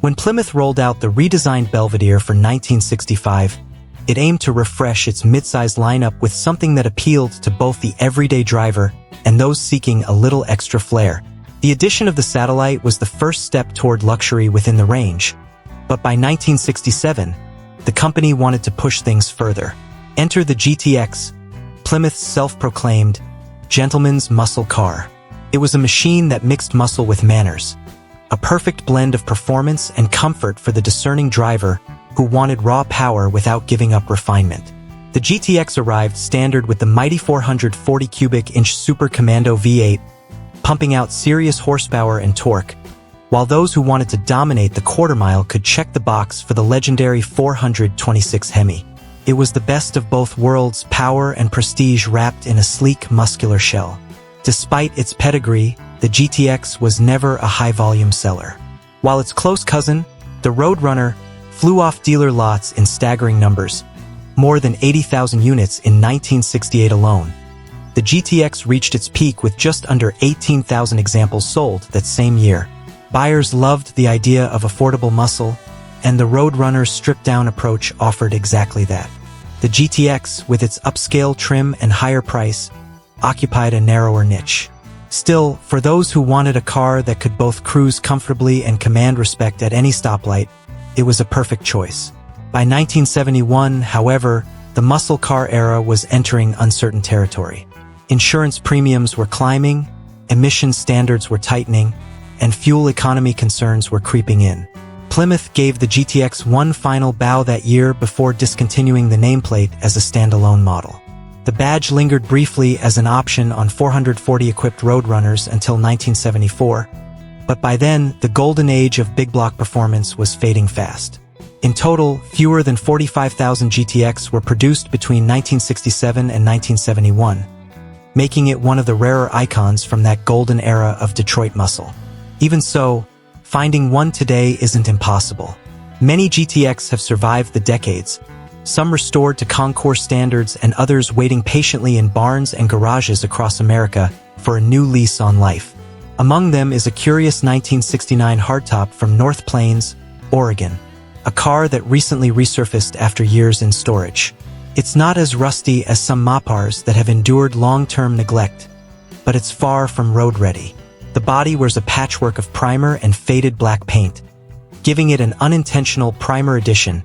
When Plymouth rolled out the redesigned Belvedere for 1965, it aimed to refresh its mid-size lineup with something that appealed to both the everyday driver and those seeking a little extra flair. The addition of the Satellite was the first step toward luxury within the range, but by 1967, the company wanted to push things further. Enter the GTX, Plymouth's self-proclaimed gentleman's muscle car. It was a machine that mixed muscle with manners, a perfect blend of performance and comfort for the discerning driver who wanted raw power without giving up refinement. The GTX arrived standard with the mighty 440 cubic inch Super Commando V8, pumping out serious horsepower and torque, while those who wanted to dominate the quarter-mile could check the box for the legendary 426 Hemi. It was the best of both worlds, power and prestige wrapped in a sleek, muscular shell. Despite its pedigree, the GTX was never a high-volume seller. While its close cousin, the Roadrunner, flew off dealer lots in staggering numbers, more than 80,000 units in 1968 alone. The GTX reached its peak with just under 18,000 examples sold that same year. Buyers loved the idea of affordable muscle, and the Roadrunner's stripped-down approach offered exactly that. The GTX, with its upscale trim and higher price, occupied a narrower niche. Still, for those who wanted a car that could both cruise comfortably and command respect at any stoplight, it was a perfect choice. By 1971, however, the muscle car era was entering uncertain territory. Insurance premiums were climbing, emission standards were tightening, and fuel economy concerns were creeping in. Plymouth gave the GTX one final bow that year before discontinuing the nameplate as a standalone model. The badge lingered briefly as an option on 440 equipped Roadrunners until 1974, but by then, the golden age of big block performance was fading fast. In total, fewer than 45,000 GTX were produced between 1967 and 1971, making it one of the rarer icons from that golden era of Detroit muscle. Even so, finding one today isn't impossible. Many GTX have survived the decades, some restored to concours standards and others waiting patiently in barns and garages across America for a new lease on life. Among them is a curious 1969 hardtop from North Plains, Oregon, a car that recently resurfaced after years in storage. It's not as rusty as some Mopars that have endured long-term neglect, but it's far from road-ready. The body wears a patchwork of primer and faded black paint, giving it an unintentional primer edition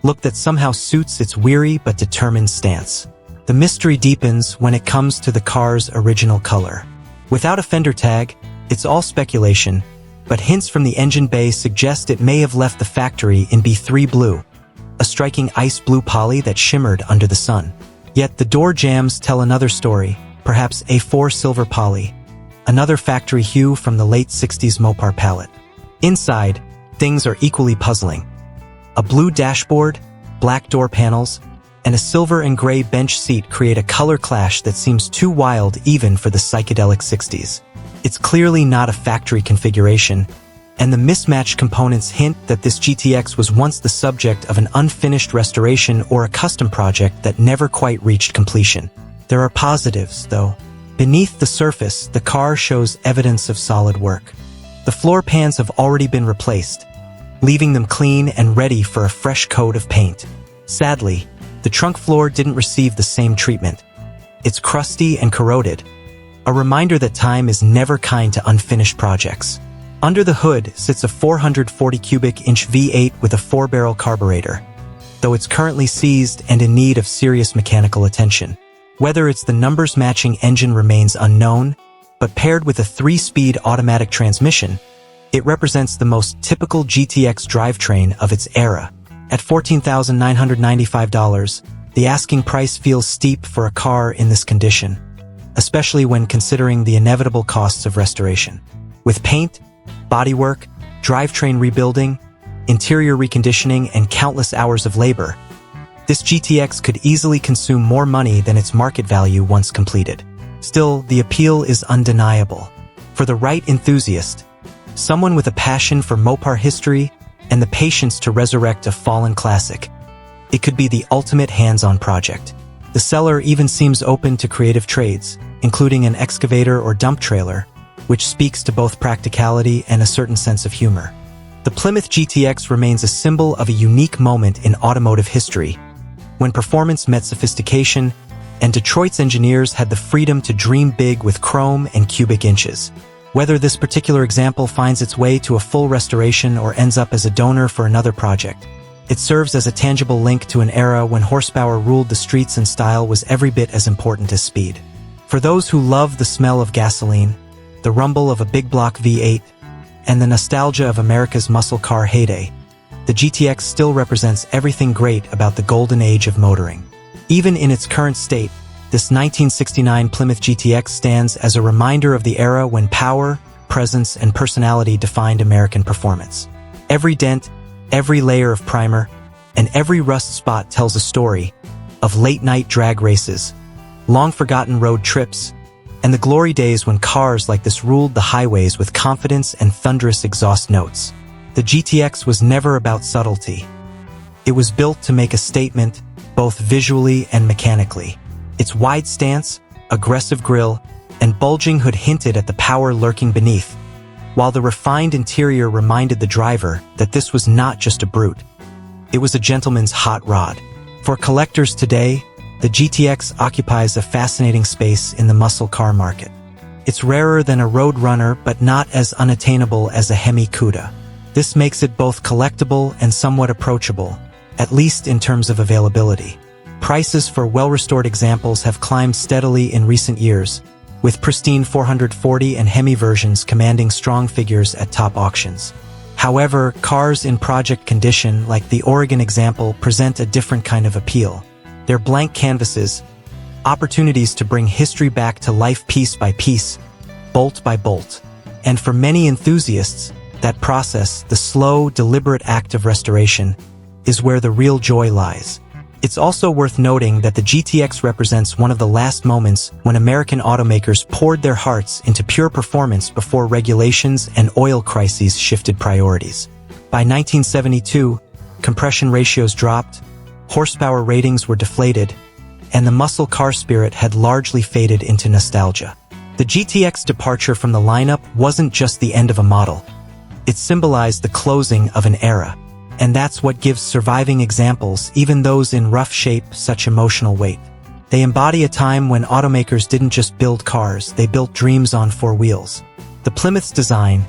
look that somehow suits its weary but determined stance. The mystery deepens when it comes to the car's original color. Without a fender tag, it's all speculation, but hints from the engine bay suggest it may have left the factory in B3 blue, a striking ice blue poly that shimmered under the sun. Yet the door jambs tell another story, perhaps A4 silver poly, another factory hue from the late 60s Mopar palette. Inside, things are equally puzzling. A blue dashboard, black door panels, and a silver and gray bench seat create a color clash that seems too wild even for the psychedelic 60s. It's clearly not a factory configuration, and the mismatched components hint that this GTX was once the subject of an unfinished restoration or a custom project that never quite reached completion. There are positives, though. Beneath the surface, the car shows evidence of solid work. The floor pans have already been replaced, leaving them clean and ready for a fresh coat of paint. Sadly, the trunk floor didn't receive the same treatment. It's crusty and corroded, a reminder that time is never kind to unfinished projects. Under the hood sits a 440 cubic inch V8 with a 4-barrel carburetor, though it's currently seized and in need of serious mechanical attention. Whether it's the numbers-matching engine remains unknown, but paired with a 3-speed automatic transmission, it represents the most typical GTX drivetrain of its era. At $14,995, the asking price feels steep for a car in this condition, especially when considering the inevitable costs of restoration. With paint, bodywork, drivetrain rebuilding, interior reconditioning, and countless hours of labor, this GTX could easily consume more money than its market value once completed. Still, the appeal is undeniable. For the right enthusiast, someone with a passion for Mopar history and the patience to resurrect a fallen classic, it could be the ultimate hands-on project. The seller even seems open to creative trades, including an excavator or dump trailer, which speaks to both practicality and a certain sense of humor. The Plymouth GTX remains a symbol of a unique moment in automotive history, when performance met sophistication, and Detroit's engineers had the freedom to dream big with chrome and cubic inches. Whether this particular example finds its way to a full restoration or ends up as a donor for another project, it serves as a tangible link to an era when horsepower ruled the streets and style was every bit as important as speed. For those who love the smell of gasoline, the rumble of a big block V8, and the nostalgia of America's muscle car heyday, the GTX still represents everything great about the golden age of motoring. Even in its current state, this 1969 Plymouth GTX stands as a reminder of the era when power, presence, and personality defined American performance. Every dent, every layer of primer, and every rust spot tells a story of late-night drag races, long-forgotten road trips, and the glory days when cars like this ruled the highways with confidence and thunderous exhaust notes. The GTX was never about subtlety. It was built to make a statement, both visually and mechanically. Its wide stance, aggressive grille, and bulging hood hinted at the power lurking beneath, while the refined interior reminded the driver that this was not just a brute. It was a gentleman's hot rod. For collectors today, the GTX occupies a fascinating space in the muscle car market. It's rarer than a road runner, but not as unattainable as a Hemi Cuda. This makes it both collectible and somewhat approachable, at least in terms of availability. Prices for well-restored examples have climbed steadily in recent years, with pristine 440 and Hemi versions commanding strong figures at top auctions. However, cars in project condition, like the Oregon example, present a different kind of appeal. They're blank canvases, opportunities to bring history back to life piece by piece, bolt by bolt. And for many enthusiasts, that process, the slow, deliberate act of restoration, is where the real joy lies. It's also worth noting that the GTX represents one of the last moments when American automakers poured their hearts into pure performance before regulations and oil crises shifted priorities. By 1972, compression ratios dropped, horsepower ratings were deflated, and the muscle car spirit had largely faded into nostalgia. The GTX departure from the lineup wasn't just the end of a model. It symbolized the closing of an era. And that's what gives surviving examples, even those in rough shape, such emotional weight. They embody a time when automakers didn't just build cars, they built dreams on four wheels. The Plymouth's design,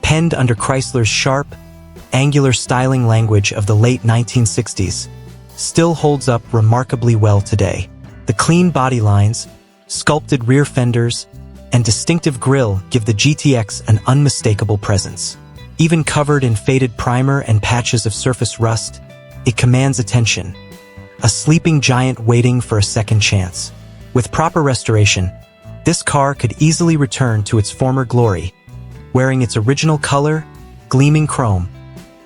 penned under Chrysler's sharp, angular styling language of the late 1960s, still holds up remarkably well today. The clean body lines, sculpted rear fenders, and distinctive grille give the GTX an unmistakable presence. Even covered in faded primer and patches of surface rust, it commands attention. A sleeping giant waiting for a second chance. With proper restoration, this car could easily return to its former glory, wearing its original color, gleaming chrome,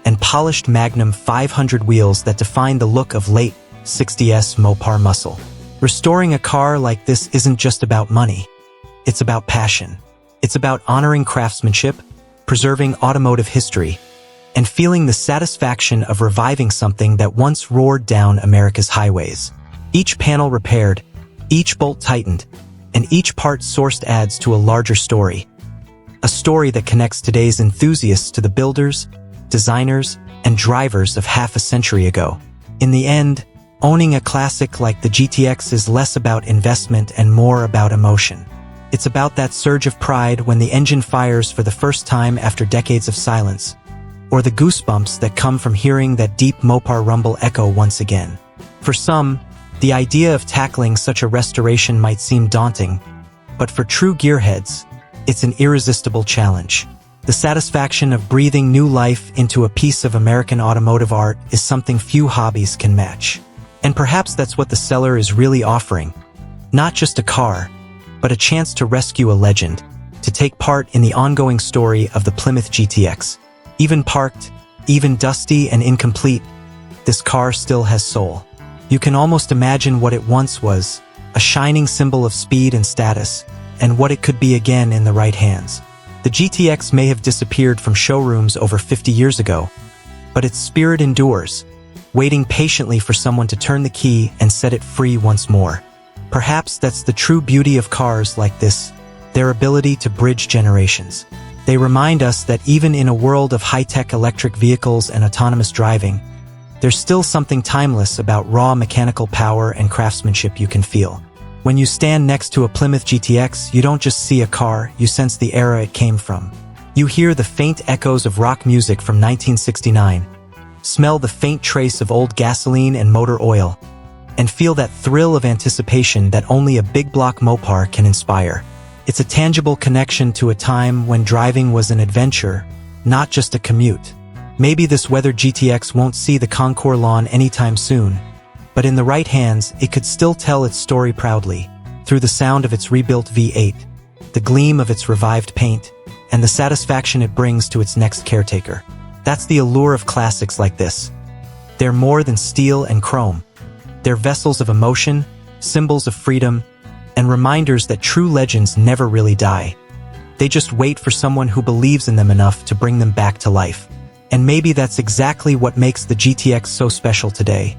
and polished Magnum 500 wheels that define the look of late 60s Mopar muscle. Restoring a car like this isn't just about money. It's about passion. It's about honoring craftsmanship, preserving automotive history, and feeling the satisfaction of reviving something that once roared down America's highways. Each panel repaired, each bolt tightened, and each part sourced adds to a larger story. A story that connects today's enthusiasts to the builders, designers, and drivers of half a century ago. In the end, owning a classic like the GTX is less about investment and more about emotion. It's about that surge of pride when the engine fires for the first time after decades of silence, or the goosebumps that come from hearing that deep Mopar rumble echo once again. For some, the idea of tackling such a restoration might seem daunting, but for true gearheads, it's an irresistible challenge. The satisfaction of breathing new life into a piece of American automotive art is something few hobbies can match. And perhaps that's what the seller is really offering. Not just a car, but a chance to rescue a legend, to take part in the ongoing story of the Plymouth GTX. Even parked, even dusty and incomplete, this car still has soul. You can almost imagine what it once was, a shining symbol of speed and status, and what it could be again in the right hands. The GTX may have disappeared from showrooms over 50 years ago, but its spirit endures, waiting patiently for someone to turn the key and set it free once more. Perhaps that's the true beauty of cars like this, their ability to bridge generations. They remind us that even in a world of high-tech electric vehicles and autonomous driving, there's still something timeless about raw mechanical power and craftsmanship you can feel. When you stand next to a Plymouth GTX, you don't just see a car, you sense the era it came from. You hear the faint echoes of rock music from 1969, smell the faint trace of old gasoline and motor oil, and feel that thrill of anticipation that only a big block Mopar can inspire. It's a tangible connection to a time when driving was an adventure, not just a commute. Maybe this weathered GTX won't see the concours lawn anytime soon, but in the right hands, it could still tell its story proudly, through the sound of its rebuilt V8, the gleam of its revived paint, and the satisfaction it brings to its next caretaker. That's the allure of classics like this. They're more than steel and chrome. They're vessels of emotion, symbols of freedom, and reminders that true legends never really die. They just wait for someone who believes in them enough to bring them back to life. And maybe that's exactly what makes the GTX so special today.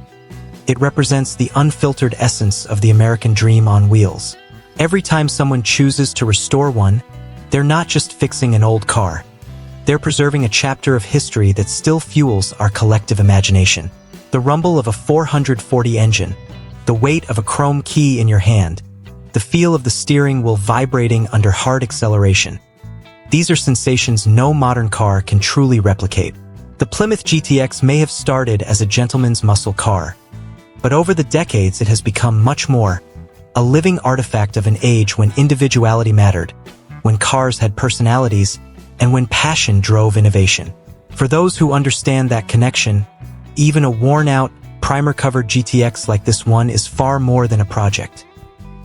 It represents the unfiltered essence of the American dream on wheels. Every time someone chooses to restore one, they're not just fixing an old car. They're preserving a chapter of history that still fuels our collective imagination. The rumble of a 440 engine, the weight of a chrome key in your hand, the feel of the steering wheel vibrating under hard acceleration. These are sensations no modern car can truly replicate. The Plymouth GTX may have started as a gentleman's muscle car, but over the decades it has become much more, a living artifact of an age when individuality mattered, when cars had personalities, and when passion drove innovation. For those who understand that connection, even a worn-out, primer-covered GTX like this one is far more than a project.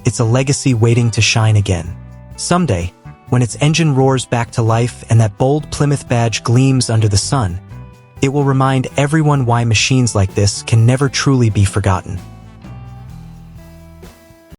It's a legacy waiting to shine again. Someday, when its engine roars back to life and that bold Plymouth badge gleams under the sun, it will remind everyone why machines like this can never truly be forgotten.